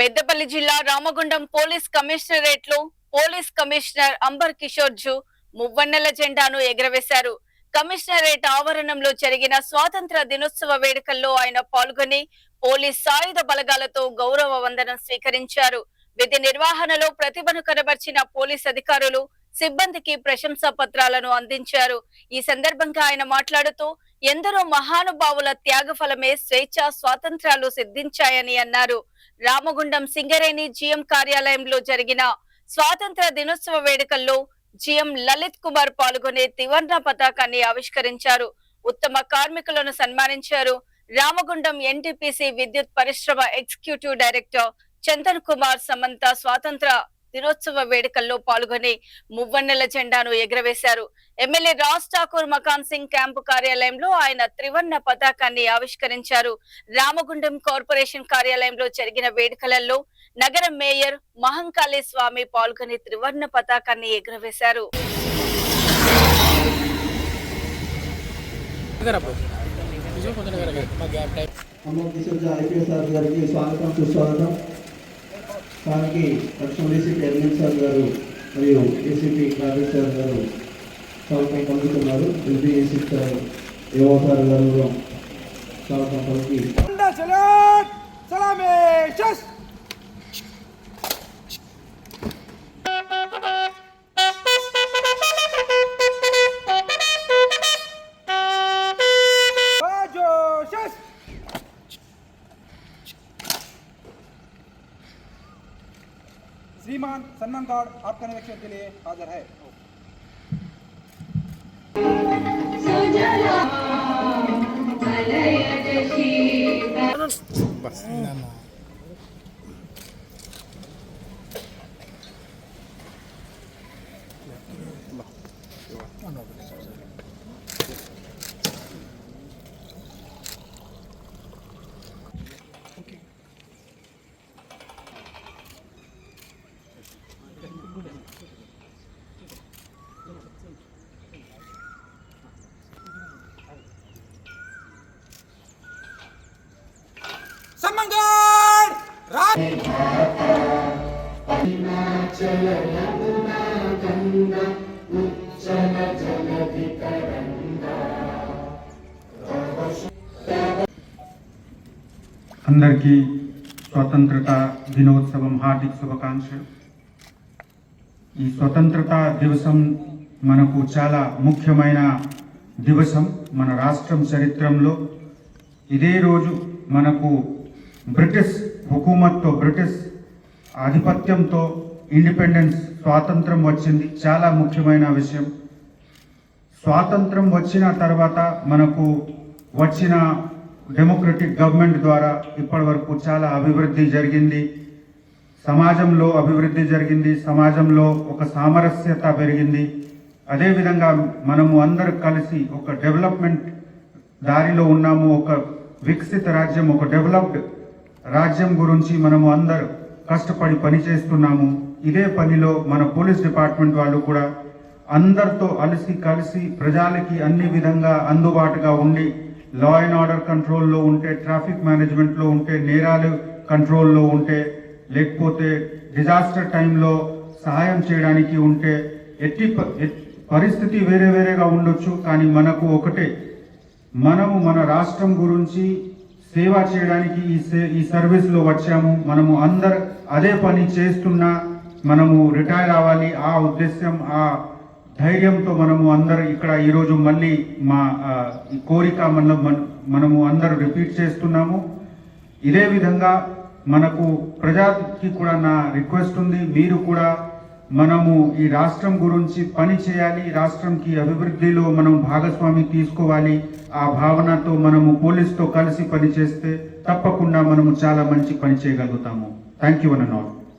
పెద్దపల్లి జిల్లా Ramagundam police commissionerate లో police commissioner amber Kishore జు మువ్వన్నెల జెండాను ఎగరవేశారు. కమిషనరేట్ ఆవరణంలో జరిగిన స్వాతంత్ర దినోత్సవ వేడుకల్లో ఆయన పాల్గొని పోలీస్ సాయుధ బలగాలతో గౌరవ వందనం స్వీకరించారు. విధి నిర్వహణలో ప్రతిభను కనబర్చిన పోలీస్ అధికారులు సిబ్బందికి ప్రశంసా పత్రాలను అందించారు. ఈ సందర్భంగా ఆయన మాట్లాడుతూ ఎందరో మహానుభావుల త్యాగ ఫలమే స్వేచ్ఛ స్వాతంత్రాలు సిద్ధించాయని అన్నారు. రామగుండం సింగరేణి జిఎం కార్యాలయంలో జరిగిన స్వాతంత్ర దినోత్సవ వేడుకల్లో జిఎం లలిత్ కుమార్ పాల్గొనే త్రివర్ణ పతాకాన్ని ఆవిష్కరించారు. ఉత్తమ కార్మికులను సన్మానించారు. రామగుండం ఎన్టీపీసీ విద్యుత్ పరిశ్రమ ఎగ్జిక్యూటివ్ డైరెక్టర్ చందన్ కుమార్ సమంత స్వాతంత్ర దినోత్సవ వేడుకల్లో పాల్గొని మువ్వన్నెల జెండాను ఎగరవేశారు. ఎమ్మెల్యే రాజ్ ఠాకూర్ మకాన్ సింగ్ క్యాంపు కార్యాలయంలో ఆయన త్రివర్ణ పతాకాన్ని ఆవిష్కరించారు. రామగుండం కార్పొరేషన్ కార్యాలయంలో జరిగిన వేడుకలలో నగర మేయర్ మహంకాళి స్వామి పాల్గొని త్రివర్ణ పతాకాన్ని ఎగరవేశారు. దానికి లక్ష్మణ డీసీపీ ఎల్ఎన్ సార్ గారు మరియు ఏసీపీ రాజేష్ సార్ గారు స్వాగతం పలుకుతున్నారు. ఎల్బీ ఏసీపీ సార్ యువ సార్ గారు స్వాగతం పలికి श्रीमान सन्मान कार्ड आपका निरीक्षण के लिए हाजिर है। అందరికీ స్వతంత్రతా దినోత్సవం హార్దిక శుభాకాంక్షలు. ఈ స్వతంత్రతా దివసం మనకు చాలా ముఖ్యమైన దివసం. మన రాష్ట్రం చరిత్రలో ఇదే రోజు మనకు బ్రిటిష్ హుకూమత్తో బ్రిటిష్ ఆధిపత్యంతో ఇండిపెండెన్స్ స్వాతంత్రం వచ్చింది. చాలా ముఖ్యమైన విషయం. స్వాతంత్రం వచ్చిన తర్వాత మనకు వచ్చిన డెమోక్రటిక్ గవర్నమెంట్ ద్వారా ఇప్పటి వరకు చాలా అభివృద్ధి జరిగింది. సమాజంలో అభివృద్ధి జరిగింది. సమాజంలో ఒక సామరస్యత పెరిగింది. అదేవిధంగా మనము అందరూ కలిసి ఒక డెవలప్మెంట్ దారిలో ఉన్నాము. ఒక వికసిత రాజ్యం, ఒక డెవలప్డ్ రాజ్యం గురించి మనము అందరూ కష్టపడి పనిచేస్తున్నాము. ఇదే పనిలో మన పోలీస్ డిపార్ట్మెంట్ వాళ్ళు కూడా అందరితో కలిసి ప్రజలకి అన్ని విధంగా అందుబాటుగా ఉండి లా అండ్ ఆర్డర్ కంట్రోల్లో ఉంటే, ట్రాఫిక్ మేనేజ్మెంట్లో ఉంటే, నేరాలు కంట్రోల్లో ఉంటే, లేకపోతే డిజాస్టర్ టైంలో సహాయం చేయడానికి ఉంటే, ఎట్టి పరిస్థితి వేరేగా ఉండొచ్చు, కానీ మనకు ఒకటే, మనము మన రాష్ట్రం గురించి సేవ చేయడానికి ఈ సర్వీస్లో వచ్చాము. మనము అందరు అదే పని చేస్తున్నా మనము రిటైర్ అవ్వాలి. ఆ ఉద్దేశం, ఆ ధైర్యంతో మనము అందరు ఇక్కడ ఈరోజు మళ్ళీ మా కోరిక మనము అందరూ రిపీట్ చేస్తున్నాము. ఇదే విధంగా మనకు ప్రజలకి కూడా నా రిక్వెస్ట్ ఉంది, మీరు కూడా మనము ఈ రాష్ట్రం గురించి పని చేయాలి. రాష్ట్రంకి అభివృద్ధిలో మనం భాగస్వామి తీసుకోవాలి. ఆ భావనతో మనము పోలీసుతో కలిసి పని చేస్తే తప్పకుండా మనము చాలా మంచి పని చేయగలుగుతాము. Thank you one and all.